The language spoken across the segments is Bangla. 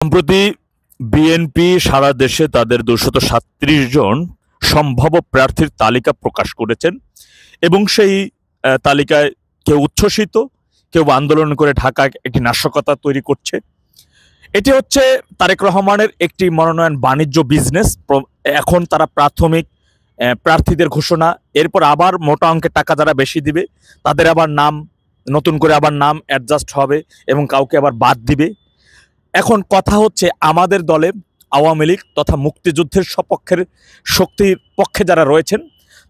সম্প্রতি বিএনপি সারা দেশে তাদের 237 জন সম্ভাব্য প্রার্থীর তালিকা প্রকাশ করেছেন এবং সেই তালিকায় কেউ উচ্ছ্বসিত, কেউ আন্দোলন করে ঢাকায় একটি নাশকতা তৈরি করছে। এটি হচ্ছে তারেক রহমানের একটি মনোনয়ন বাণিজ্য বিজনেস। এখন তারা প্রাথমিক প্রার্থীদের ঘোষণা, এরপর আবার মোটা অঙ্কের টাকা যারা বেশি দিবে তাদের আবার নাম নতুন করে আবার নাম অ্যাডজাস্ট হবে এবং কাউকে আবার বাদ দিবে। এখন কথা হচ্ছে আমাদের দলে আওয়ামী লীগ তথা মুক্তিযুদ্ধের সপক্ষের শক্তির পক্ষে যারা রয়েছেন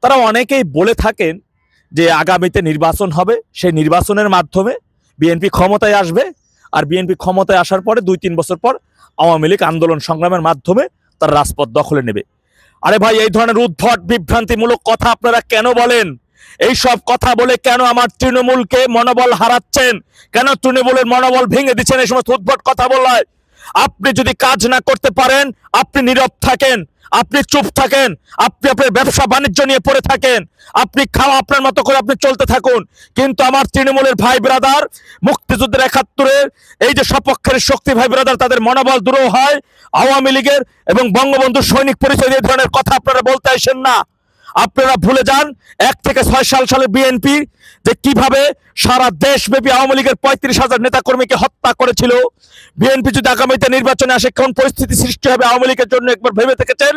তারা অনেকেই বলে থাকেন যে আগামীতে নির্বাচন হবে, সেই নির্বাচনের মাধ্যমে বিএনপি ক্ষমতায় আসবে, আর বিএনপি ক্ষমতায় আসার পরে 2-3 বছর পর আওয়ামী লীগ আন্দোলন সংগ্রামের মাধ্যমে তার রাজপথ দখলে নেবে। আরে ভাই, এই ধরনের উদ্ভট বিভ্রান্তিমূলক কথা আপনারা কেন বলেন? এই সব কথা বলে কেন আমার তৃণমূলকে মনোবল হারাচ্ছেন? কেন তৃণমূলের মনোবল ভেঙে দিচ্ছেন এই সমস্ত উদ্ভট কথা বলায়? আপনি যদি কাজ না করতে পারেন, আপনি নীরব থাকেন, আপনি চুপ থাকেন, আপনি আপনার ব্যবসা বাণিজ্য নিয়ে পড়ে থাকেন, আপনি খাওয়া আপনার মতো করে আপনি চলতে থাকুন। কিন্তু আমার তৃণমূলের ভাই ব্রাদার, মুক্তিযুদ্ধের 71-এর এই যে সপক্ষের শক্তি ভাই ব্রাদার, তাদের মনোবল দুরূহ হয়। আওয়ামী লীগের এবং বঙ্গবন্ধু সৈনিক পরিচয় এই ধরনের কথা আপনারা বলতে আসেন না। আপনারা ভুলে যান 1 থেকে 6 সালে বিএনপি যে কিভাবে সারা দেশব্যাপী আওয়ামী লীগের 35,000 নেতাকর্মীকে হত্যা করেছিল। বিএনপি যদি আগামীতে নির্বাচনে আসে কোন পরিস্থিতি সৃষ্টি হবে আওয়ামী লীগের জন্য একবার ভেবে দেখেছেন?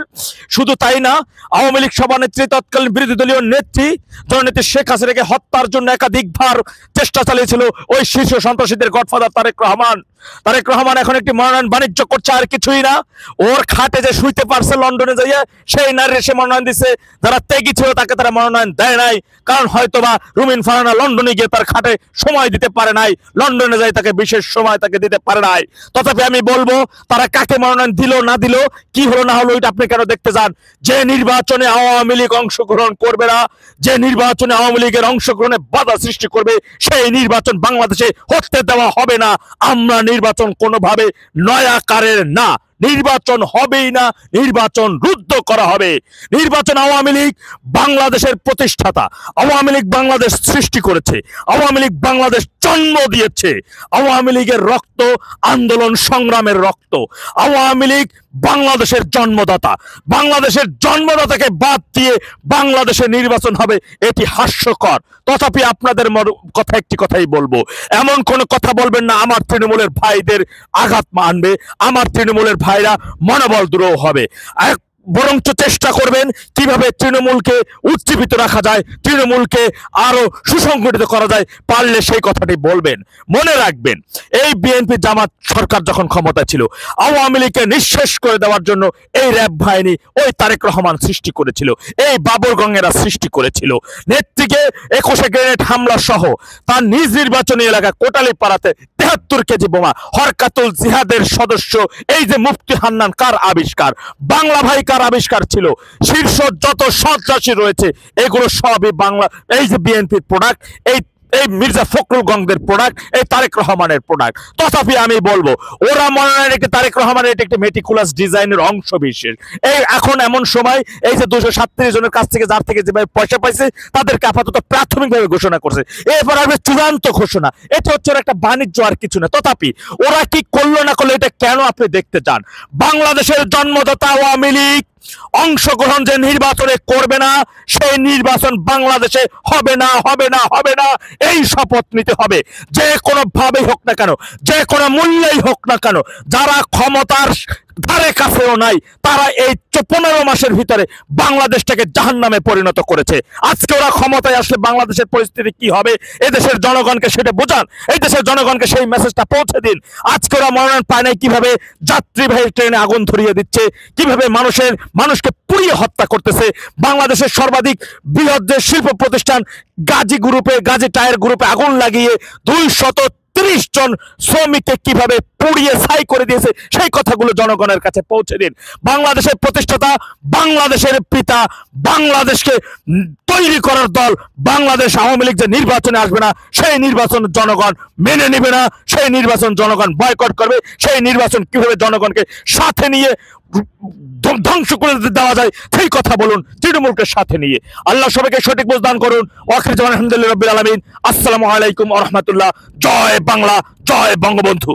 শুধু তাই না, আওয়ামী লীগ সভানেত্রী তৎকালীন বিরোধী দলীয় নেত্রী জননেত্রী শেখ হাসিনাকে হত্যার জন্য একাধিকবার চেষ্টা চালিয়েছিল ওই শীর্ষ সন্ত্রাসীদের গডফাদার তারেক রহমান। তারেক রহমান এখন একটি মনোনয়ন বাণিজ্য করছে, আর কিছুই না। ওর খাটে যে শুইতে পারছে লন্ডনে যাইয়া, সেই নারীর সে মনোনয়ন দিচ্ছে। যারা ত্যাগী ছিল তাকে তারা মনোনয়ন দেয় নাই, কারণ হয়তোবা রুমিন ফারহানা লন্ডনে গিয়ে তার খাটে সময় দিতে পারে নাই, লন্ডনে যাই তাকে বিশেষ সময় তাকে দিতে পারে নাই। তথাপি আমি বলবো, তারা কাকে মনোনয়ন দিল না দিল, কি হলো না হলো, এটা আপনি কেন দেখতে যান? যে নির্বাচনে আওয়ামী লীগ অংশগ্রহণ করবে না, যে নির্বাচনে আওয়ামী লীগের অংশগ্রহণে বাধা সৃষ্টি করবে, সেই নির্বাচন বাংলাদেশে হতে দেওয়া হবে না। আমরা নির্বাচন কোনোভাবে নয়াকারের না, নির্বাচন হবেই না, নির্বাচন রুদ্ধ করা হবে। নির্বাচন আওয়ামী লীগ বাংলাদেশের প্রতিষ্ঠাতা, আওয়ামী লীগ বাংলাদেশ সৃষ্টি করেছে, আওয়ামী লীগ বাংলাদেশ জন্ম দিয়েছে। আওয়ামী লীগের রক্ত আন্দোলন সংগ্রামের রক্ত। আওয়ামী লীগ বাংলাদেশের জন্মদাতা। বাংলাদেশের জন্মদাতাকে বাদ দিয়ে বাংলাদেশে নির্বাচন হবে, এটি হাস্যকর। তথাপি আপনাদের কথা একটি কথাই বলবো, এমন কোনো কথা বলবেন না আমার তৃণমূলের ভাইদের আঘাত মানবে, আমার তৃণমূলের ভাইরা মনোবল দুরূহ হবে। বরঞ্চ চেষ্টা করবেন কিভাবে তৃণমূলকে উজ্জীবিত রাখা যায়, তৃণমূলকে আরো সুসংগঠিত করা যায়, পারলে সেই কথাটি বলবেন। মনে রাখবেন, এই বিএনপি জামাত সরকার যখন ক্ষমতা ছিল, আওয়ামী লীগকে নিঃশেষ করে দেওয়ার জন্য এই র‍্যাব বাহিনী ওই তারেক রহমান সৃষ্টি করেছিল, এই বাবর গঙ্গেরা সৃষ্টি করেছিল। নেত্রীকে 21 গ্রেনেড হামলা সহ তার নিজ নির্বাচনী এলাকা কোটালীপাড়াতে 73 কেজি বোমা, হরকাতুল জিহাদের সদস্য এই যে মুফতি হান্নান কার আবিষ্কার? বাংলা ভাই কার আবিষ্কার ছিল? শীর্ষ যত সন্ত্রাসী রয়েছে এগুলো সবই বাংলা, এই যে বিএনপির প্রোডাক্ট, এই মির্জা ফখরুল গঙ্গের প্রোডাক্ট, এই তারেক রহমানের প্রোডাক্ট। তথাপি আমি বলবো, ওরা মনোনয়ন একটি তারেক রহমানের একটি মেটিকুলাস ডিজাইনের অংশ বিশেষ। এই এখন এমন সময়, এই যে 237 জনের কাছ থেকে যার থেকে যেভাবে পয়সা পাইছে তাদেরকে আপাতত প্রাথমিকভাবে ঘোষণা করছে, এরপর আসবে চূড়ান্ত ঘোষণা। এটা হচ্ছে একটা বাণিজ্য, আর কিছু না। তথাপি ওরা কি করলো না করলো এটা কেন আপনি দেখতে চান? বাংলাদেশের জন্মদাতা আওয়ামী লীগ অংশগ্রহণ যে নির্বাচনে করবে না, সেই নির্বাচন বাংলাদেশে হবে না, হবে না, হবে না। এই শপথ নিতে হবে, যে কোনো ভাবেই হোক না কেন, যে কোনো মূল্যেই হোক না কেন। যারা ক্ষমতার ধারে কাছেও নাই, তারা এই 15 মাসের ভিতরে বাংলাদেশটাকে জাহান্নামে পরিণত করেছে। আজকে ওরা ক্ষমতায় আসলে বাংলাদেশের পরিস্থিতি কি হবে, এদেশের জনগণকে সেটা বোঝান, এই দেশের জনগণকে সেই মেসেজটা পৌঁছে দিন। আজকে ওরা মনোনয়ন পায় নাই, কিভাবে যাত্রীবাহী ট্রেনে আগুন ধরিয়ে দিচ্ছে, কিভাবে মানুষকে পুড়িয়ে হত্যা করতেছে। বাংলাদেশের সর্বাধিক বৃহৎ যে শিল্প প্রতিষ্ঠান গাজী টায়ার গ্রুপে আগুন লাগিয়ে 230 জন শ্রমিককে কিভাবে পুড়িয়ে ছাই করে দিয়েছে, সেই কথাগুলো জনগণের কাছে পৌঁছে দিন। বাংলাদেশের প্রতিষ্ঠাতা, বাংলাদেশের পিতা, বাংলাদেশকে তৈরি করার দল বাংলাদেশ আওয়ামী লীগ যে নির্বাচনে আসবে না, সেই নির্বাচন জনগণ মেনে নেবে না, সেই নির্বাচন জনগণ বয়কট করবে। সেই নির্বাচন কিভাবে জনগণকে সাথে নিয়ে ধ্বংস করে দেওয়া যায় সেই কথা বলুন তৃণমূলকে সাথে নিয়ে। আল্লাহ সবাইকে সঠিক বুঝ দান করুন। ওয়াখির জামান আলহামদুলিল্লাহি রাব্বিল আলামিন। আসসালামু আলাইকুম ওয়া রাহমাতুল্লাহ। জয় বাংলা, জয় বঙ্গবন্ধু।